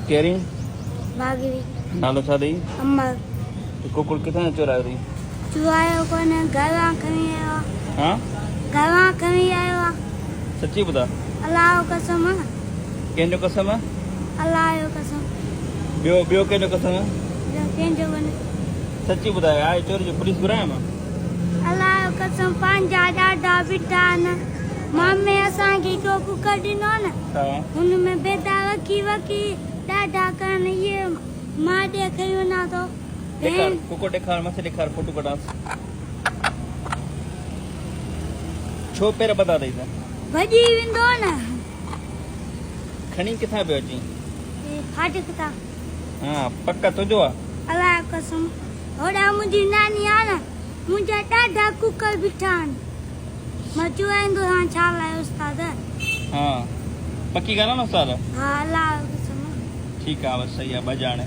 केरी भागवी नालो छा ॾेई अमर कुकुड़ किथां चुरायो अथई चुआयो कोने घरवा खणी आयो हाँ घरवा खणी आयो सच्ची ॿुधा अल्लाह कसम कंहिंजो कसम अल्लाह जो कसम ॿियो कंहिंजो कसम जो कंहिंजो कोने सच्ची ॿुधाए आहे चोरी जो पुलिस घुरायां मां अल्लाह जो कसम पंहिंजा ॾाढा बिठा आहिनि मामे असांखे हिकिड़ो कुकर ॾिनो न हा हुनमें बेदा वकी ॾाढा कनि इहे मां ॾेखारी वञा थो ॾेखार कुकुड़ ॾेखार मथे ॾेखार फोटो कढांस छो पेर ॿधा अथई त भॼी वेंदो न खणी किथां पियो अची फाटक था हा पक तुंहिंजो आहे अल्लाह जो कसम होॾा मुंहिंजी नानी आहे न मुंहिंजा ॾाढा कुकर बीठा आहिनि मां चुआईंदो आहियां छा लाइ उस्ताद हा पकी ॻाल्हि आहे न उस्ताद हा अल्लाह जो कसम ठीकु आहे बसि सही आहे ॿ ॼाणे